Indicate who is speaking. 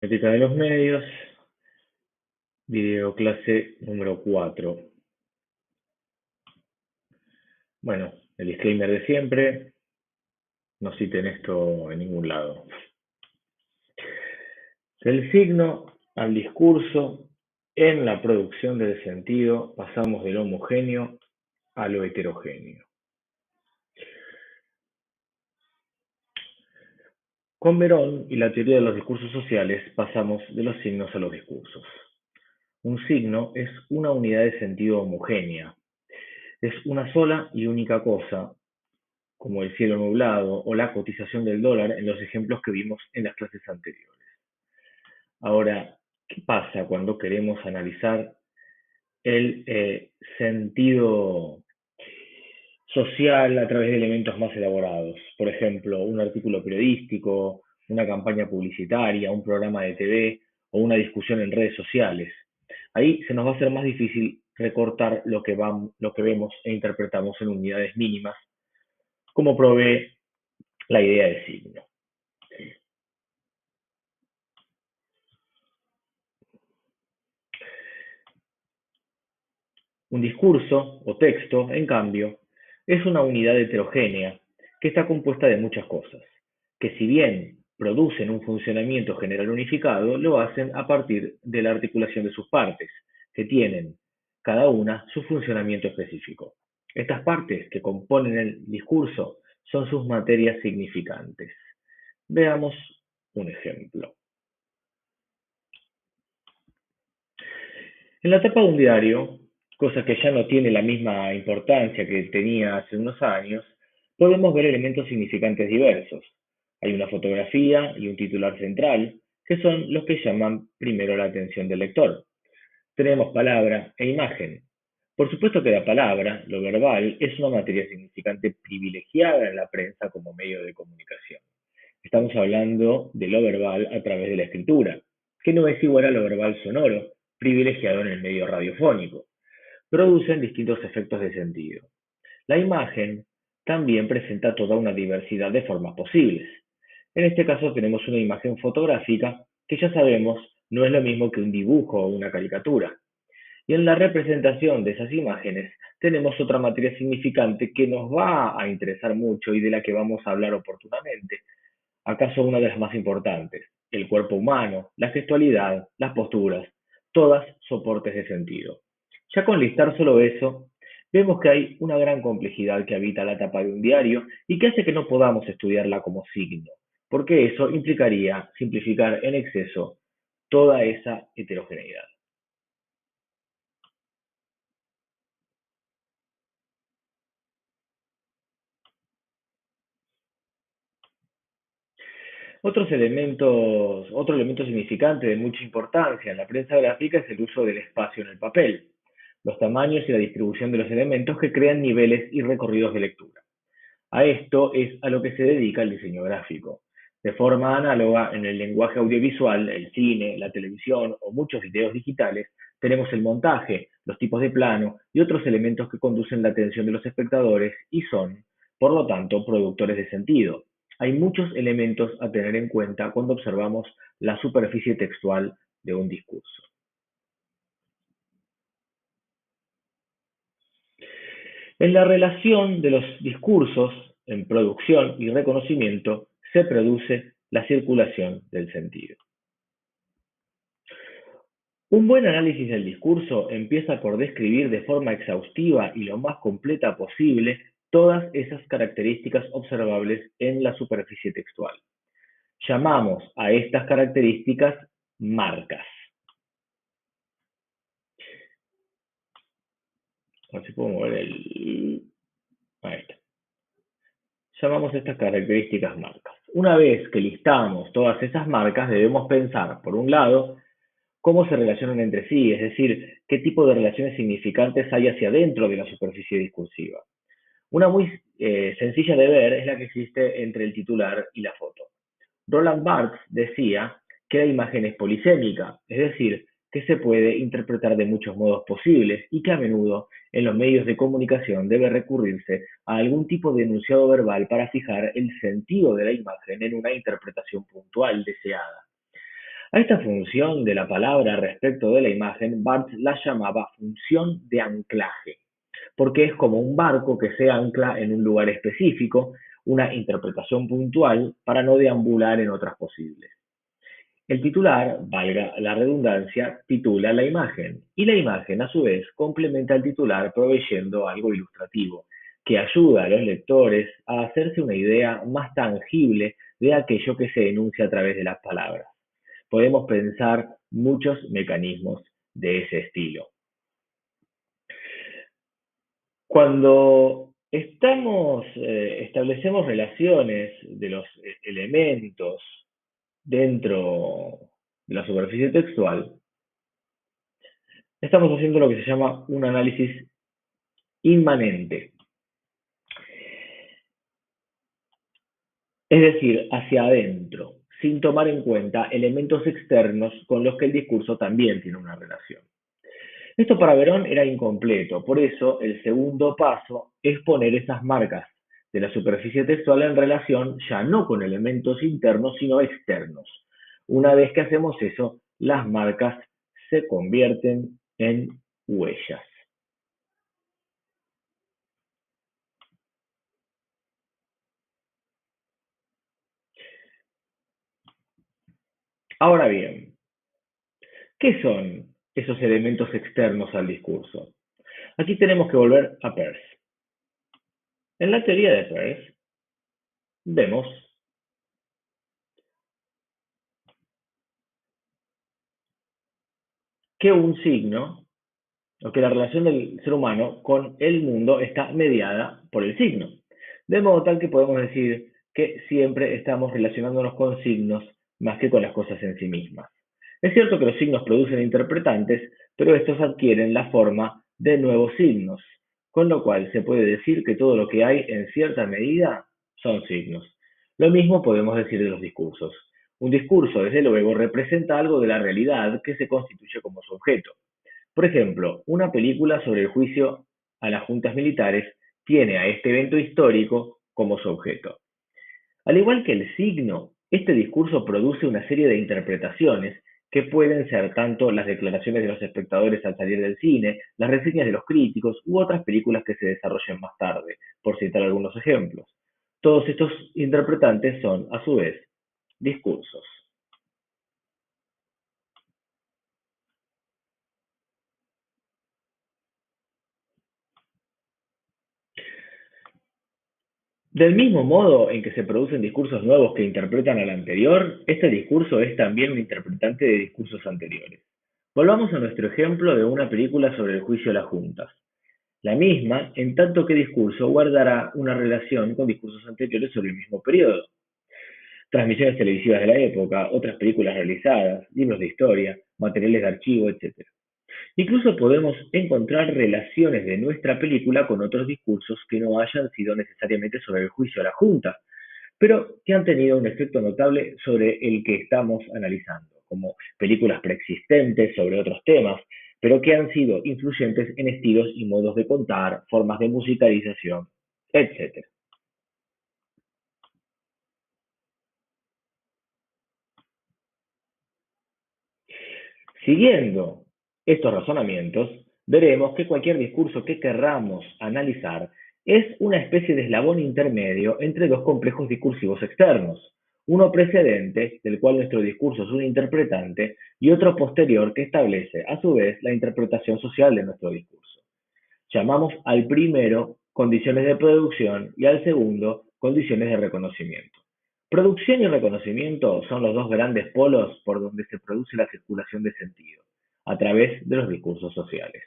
Speaker 1: Ética de los medios, video clase número 4. Bueno, el disclaimer de siempre, no citen esto en ningún lado. Del signo al discurso, en la producción del sentido pasamos de lo homogéneo a lo heterogéneo. Con Verón y la teoría de los discursos sociales pasamos de los signos a los discursos. Un signo es una unidad de sentido homogénea. Es una sola y única cosa, como el cielo nublado o la cotización del dólar en los ejemplos que vimos en las clases anteriores. Ahora, ¿qué pasa cuando queremos analizar el sentido social a través de elementos más elaborados? Por ejemplo, un artículo periodístico, una campaña publicitaria, un programa de TV o una discusión en redes sociales. Ahí se nos va a hacer más difícil recortar lo que vemos e interpretamos en unidades mínimas, como provee la idea de signo. Un discurso o texto, en cambio, es una unidad heterogénea que está compuesta de muchas cosas, que si bien producen un funcionamiento general unificado, lo hacen a partir de la articulación de sus partes, que tienen cada una su funcionamiento específico. Estas partes que componen el discurso son sus materias significantes. Veamos un ejemplo. En la tapa de un diario, cosa que ya no tiene la misma importancia que tenía hace unos años, podemos ver elementos significantes diversos. Hay una fotografía y un titular central, que son los que llaman primero la atención del lector. Tenemos palabra e imagen. Por supuesto que la palabra, lo verbal, es una materia significante privilegiada en la prensa como medio de comunicación. Estamos hablando de lo verbal a través de la escritura, que no es igual a lo verbal sonoro, privilegiado en el medio radiofónico. Producen distintos efectos de sentido. La imagen también presenta toda una diversidad de formas posibles. En este caso tenemos una imagen fotográfica que ya sabemos no es lo mismo que un dibujo o una caricatura. Y en la representación de esas imágenes tenemos otra materia significante que nos va a interesar mucho y de la que vamos a hablar oportunamente, acaso una de las más importantes: el cuerpo humano, la gestualidad, las posturas, todas soportes de sentido. Ya con listar solo eso, vemos que hay una gran complejidad que habita la tapa de un diario y que hace que no podamos estudiarla como signo, porque eso implicaría simplificar en exceso toda esa heterogeneidad. Otro elemento significante de mucha importancia en la prensa gráfica es el uso del espacio en el papel, los tamaños y la distribución de los elementos que crean niveles y recorridos de lectura. A esto es a lo que se dedica el diseño gráfico. De forma análoga, en el lenguaje audiovisual, el cine, la televisión o muchos videos digitales, tenemos el montaje, los tipos de plano y otros elementos que conducen la atención de los espectadores y son, por lo tanto, productores de sentido. Hay muchos elementos a tener en cuenta cuando observamos la superficie textual de un discurso. En la relación de los discursos, en producción y reconocimiento, se produce la circulación del sentido. Un buen análisis del discurso empieza por describir de forma exhaustiva y lo más completa posible todas esas características observables en la superficie textual. Llamamos a estas características marcas. A ver si puedo mover el... Ahí está. Llamamos estas características marcas. Una vez que listamos todas esas marcas, debemos pensar, por un lado, cómo se relacionan entre sí, es decir, qué tipo de relaciones significantes hay hacia adentro de la superficie discursiva. Una muy sencilla de ver es la que existe entre el titular y la foto. Roland Barthes decía que la imagen es polisémica, es decir, que se puede interpretar de muchos modos posibles y que a menudo en los medios de comunicación debe recurrirse a algún tipo de enunciado verbal para fijar el sentido de la imagen en una interpretación puntual deseada. A esta función de la palabra respecto de la imagen, Barthes la llamaba función de anclaje, porque es como un barco que se ancla en un lugar específico, una interpretación puntual para no deambular en otras posibles. El titular, valga la redundancia, titula la imagen y la imagen a su vez complementa al titular proveyendo algo ilustrativo que ayuda a los lectores a hacerse una idea más tangible de aquello que se enuncia a través de las palabras. Podemos pensar muchos mecanismos de ese estilo. Cuando establecemos relaciones de los elementos dentro de la superficie textual, estamos haciendo lo que se llama un análisis inmanente, es decir, hacia adentro, sin tomar en cuenta elementos externos con los que el discurso también tiene una relación. Esto para Verón era incompleto, por eso el segundo paso es poner esas marcas de la superficie textual en relación ya no con elementos internos, sino externos. Una vez que hacemos eso, las marcas se convierten en huellas. Ahora bien, ¿qué son esos elementos externos al discurso? Aquí tenemos que volver a Peirce. En la teoría de Peirce vemos que un signo o que la relación del ser humano con el mundo está mediada por el signo. De modo tal que podemos decir que siempre estamos relacionándonos con signos más que con las cosas en sí mismas. Es cierto que los signos producen interpretantes, pero estos adquieren la forma de nuevos signos, con lo cual se puede decir que todo lo que hay en cierta medida son signos. Lo mismo podemos decir de los discursos. Un discurso, desde luego, representa algo de la realidad que se constituye como su objeto. Por ejemplo, una película sobre el juicio a las juntas militares tiene a este evento histórico como su objeto. Al igual que el signo, este discurso produce una serie de interpretaciones que pueden ser tanto las declaraciones de los espectadores al salir del cine, las reseñas de los críticos u otras películas que se desarrollen más tarde, por citar algunos ejemplos. Todos estos interpretantes son, a su vez, discursos. Del mismo modo en que se producen discursos nuevos que interpretan al anterior, este discurso es también un interpretante de discursos anteriores. Volvamos a nuestro ejemplo de una película sobre el juicio a las juntas. La misma, en tanto que discurso, guardará una relación con discursos anteriores sobre el mismo periodo. Transmisiones televisivas de la época, otras películas realizadas, libros de historia, materiales de archivo, etc. Incluso podemos encontrar relaciones de nuestra película con otros discursos que no hayan sido necesariamente sobre el juicio a la Junta, pero que han tenido un efecto notable sobre el que estamos analizando, como películas preexistentes sobre otros temas, pero que han sido influyentes en estilos y modos de contar, formas de musicalización, etc. Siguiendo estos razonamientos, veremos que cualquier discurso que querramos analizar es una especie de eslabón intermedio entre dos complejos discursivos externos, uno precedente, del cual nuestro discurso es un interpretante, y otro posterior que establece, a su vez, la interpretación social de nuestro discurso. Llamamos al primero condiciones de producción y al segundo condiciones de reconocimiento. Producción y reconocimiento son los dos grandes polos por donde se produce la circulación de sentido, a través de los discursos sociales.